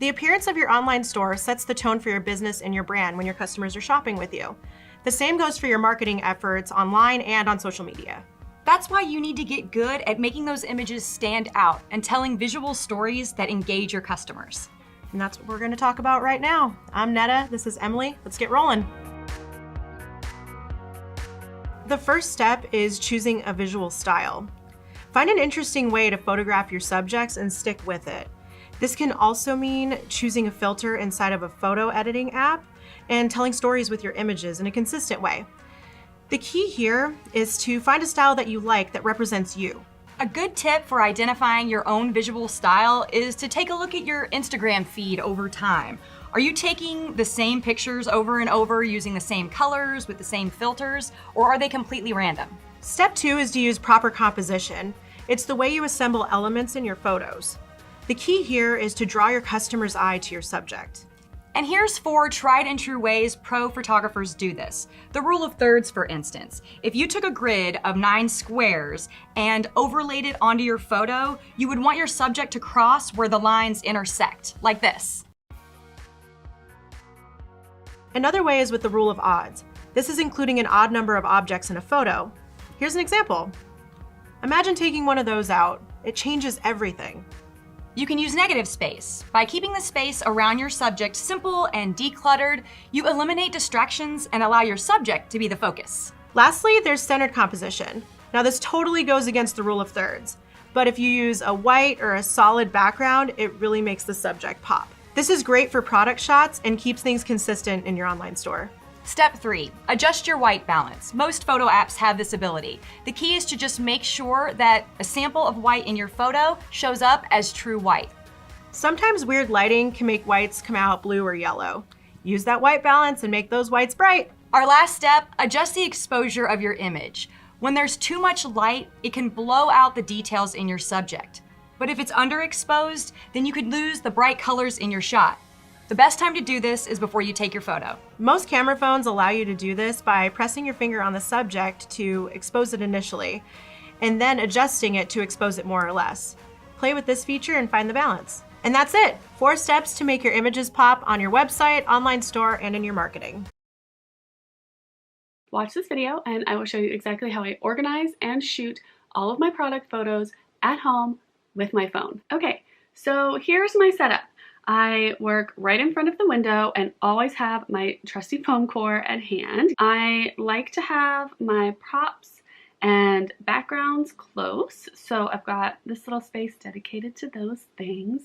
The appearance of your online store sets the tone for your business and your brand when your customers are shopping with you. The same goes for your marketing efforts online and on social media. That's why you need to get good at making those images stand out and telling visual stories that engage your customers. And that's what we're going to talk about right now. I'm Netta, this is Emily. Let's get rolling. The first step is choosing a visual style. Find an interesting way to photograph your subjects and stick with it. This can also mean choosing a filter inside of a photo editing app and telling stories with your images in a consistent way. The key here is to find a style that you like that represents you. A good tip for identifying your own visual style is to take a look at your Instagram feed over time. Are you taking the same pictures over and over using the same colors with the same filters, or are they completely random? Step 2 is to use proper composition. It's the way you assemble elements in your photos. The key here is to draw your customer's eye to your subject. And here's 4 tried and true ways pro photographers do this. The rule of thirds, for instance. If you took a grid of 9 squares and overlaid it onto your photo, you would want your subject to cross where the lines intersect, like this. Another way is with the rule of odds. This is including an odd number of objects in a photo. Here's an example. Imagine taking one of those out. It changes everything. You can use negative space. By keeping the space around your subject simple and decluttered, you eliminate distractions and allow your subject to be the focus. Lastly, there's centered composition. Now this totally goes against the rule of thirds, but if you use a white or a solid background, it really makes the subject pop. This is great for product shots and keeps things consistent in your online store. Step 3, adjust your white balance. Most photo apps have this ability. The key is to just make sure that a sample of white in your photo shows up as true white. Sometimes weird lighting can make whites come out blue or yellow. Use that white balance and make those whites bright. Our last step, adjust the exposure of your image. When there's too much light, it can blow out the details in your subject. But if it's underexposed, then you could lose the bright colors in your shot. The best time to do this is before you take your photo. Most camera phones allow you to do this by pressing your finger on the subject to expose it initially, and then adjusting it to expose it more or less. Play with this feature and find the balance. And that's it! 4 steps to make your images pop on your website, online store, and in your marketing. Watch this video and I will show you exactly how I organize and shoot all of my product photos at home with my phone. Okay, so here's my setup. I work right in front of the window and always have my trusty foam core at hand. I like to have my props and backgrounds close, so I've got this little space dedicated to those things.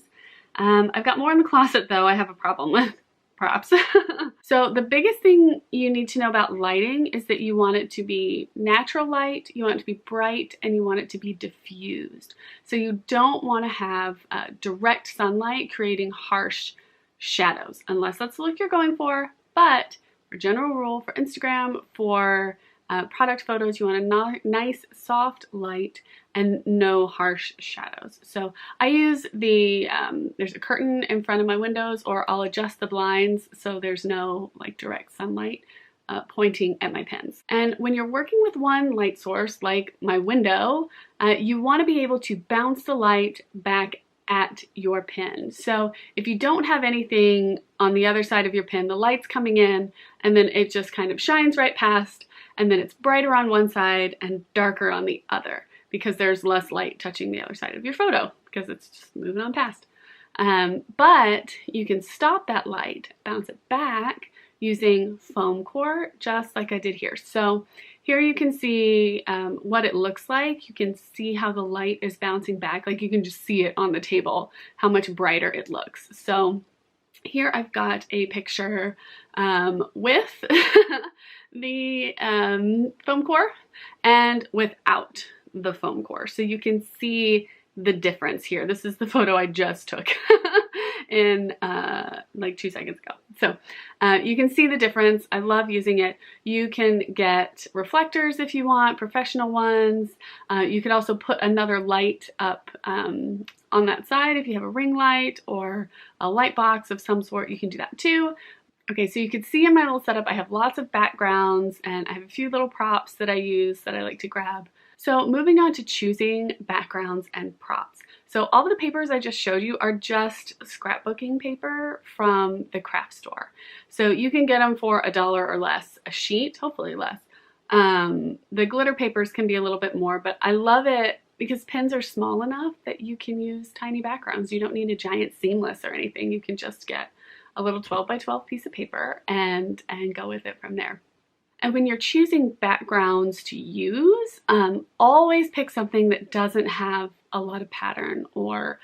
I've got more in the closet though. I have a problem with props. So the biggest thing you need to know about lighting is that you want it to be natural light, you want it to be bright, and you want it to be diffused. So you don't want to have direct sunlight creating harsh shadows, unless that's the look you're going for. But for general rule, for Instagram, for product photos, you want a nice soft light and no harsh shadows. So I use the, there's a curtain in front of my windows, or I'll adjust the blinds so there's no like direct sunlight pointing at my pins. And when you're working with one light source, like my window, you want to be able to bounce the light back at your pin. So if you don't have anything on the other side of your pin, the light's coming in and then it just kind of shines right past, and then it's brighter on one side and darker on the other because there's less light touching the other side of your photo because it's just moving on past. But you can stop that light, bounce it back using foam core, just like I did here. So here you can see what it looks like. You can see how the light is bouncing back. Like you can just see it on the table, how much brighter it looks. So here I've got a picture with the foam core and without the foam core. So you can see the difference here. This is the photo I just took in like 2 seconds ago. So you can see the difference. I love using it. You can get reflectors if you want, professional ones. You could also put another light up on that side if you have a ring light or a light box of some sort. You can do that too. Okay, so you can see in my little setup I have lots of backgrounds and I have a few little props that I use that I like to grab So moving on to choosing backgrounds and props. So all of the papers I just showed you are just scrapbooking paper from the craft store. So you can get them for $1 or less a sheet, hopefully less. The glitter papers can be a little bit more, but I love it because pens are small enough that you can use tiny backgrounds. You don't need a giant seamless or anything. You can just get a little 12 by 12 piece of paper and go with it from there. And when you're choosing backgrounds to use, always pick something that doesn't have a lot of pattern or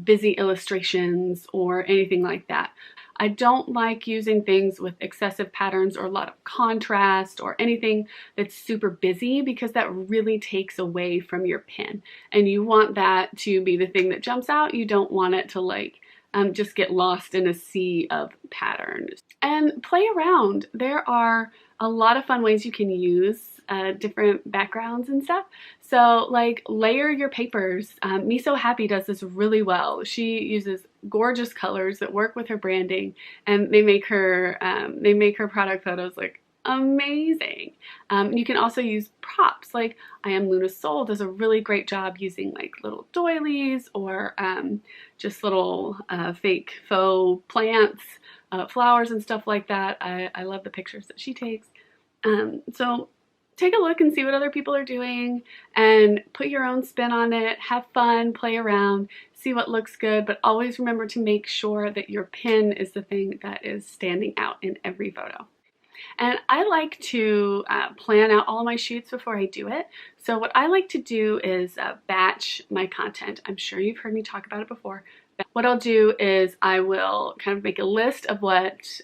busy illustrations or anything like that. I don't like using things with excessive patterns or a lot of contrast or anything that's super busy, because that really takes away from your pen. And you want that to be the thing that jumps out. You don't want it to like just get lost in a sea of patterns. And play around. There are a lot of fun ways you can use different backgrounds and stuff. So like layer your papers. Me So Happy does this really well. She uses gorgeous colors that work with her branding, and they make her product photos like amazing. You can also use props. Like I Am Luna's Soul does a really great job using like little doilies or just little fake faux plants, flowers and stuff like that. I love the pictures that she takes. So take a look and see what other people are doing and put your own spin on it. Have fun, play around, see what looks good, but always remember to make sure that your pen is the thing that is standing out in every photo. And I like to plan out all of my shoots before I do it. So what I like to do is batch my content. I'm sure you've heard me talk about it before. But what I'll do is I will kind of make a list of what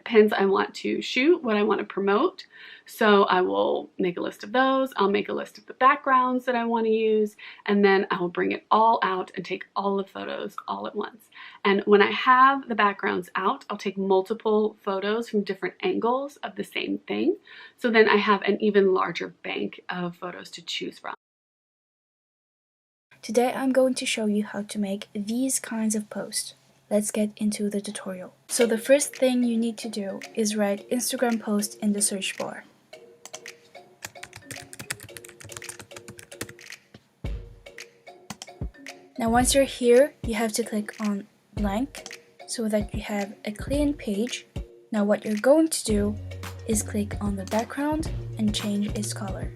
pens I want to shoot, what I want to promote. So I will make a list of those. I'll make a list of the backgrounds that I want to use, and then I will bring it all out and take all the photos all at once. And when I have the backgrounds out, I'll take multiple photos from different angles of the same thing. So then I have an even larger bank of photos to choose from. Today I'm going to show you how to make these kinds of posts. Let's get into the tutorial. So the first thing you need to do is write Instagram post in the search bar. Now once you're here, you have to click on blank so that you have a clean page. Now what you're going to do is click on the background and change its color.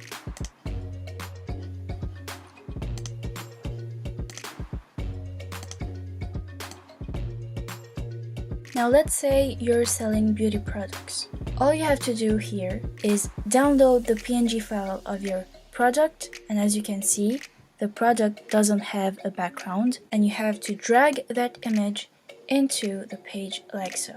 Now let's say you're selling beauty products. All you have to do here is download the PNG file of your product, and as you can see, the product doesn't have a background, and you have to drag that image into the page like so.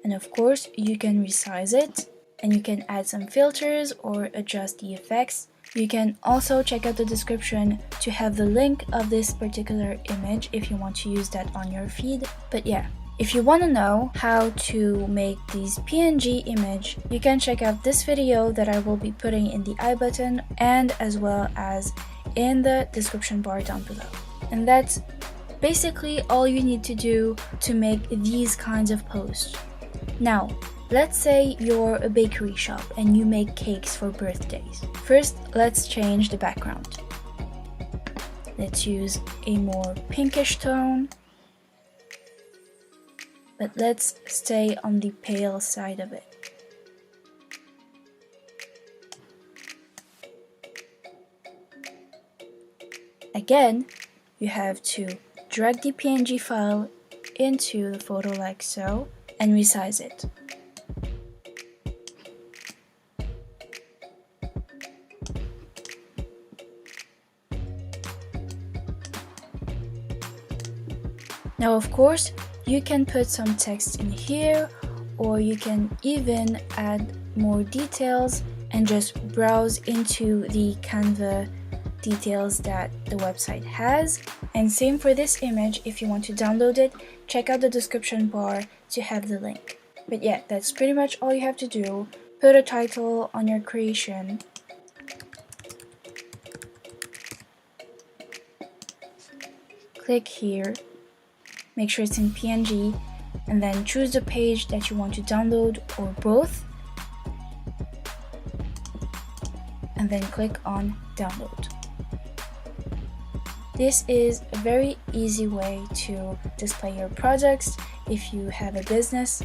And of course, you can resize it, and you can add some filters or adjust the effects. You can also check out the description to have the link of this particular image if you want to use that on your feed. But yeah, if you want to know how to make these PNG image, you can check out this video that I will be putting in the I button and as well as in the description bar down below. And that's basically all you need to do to make these kinds of posts. Now, let's say you're a bakery shop and you make cakes for birthdays. First, let's change the background. Let's use a more pinkish tone. But let's stay on the pale side of it. Again, you have to drag the PNG file into the photo like so and resize it. Now, of course, you can put some text in here, or you can even add more details and just browse into the Canva details that the website has. And same for this image. If you want to download it, check out the description bar to have the link. But yeah, that's pretty much all you have to do. Put a title on your creation. Click here. Make sure it's in PNG, and then choose the page that you want to download or both. And and then click on Download. This is a very easy way to display your projects if you have a business.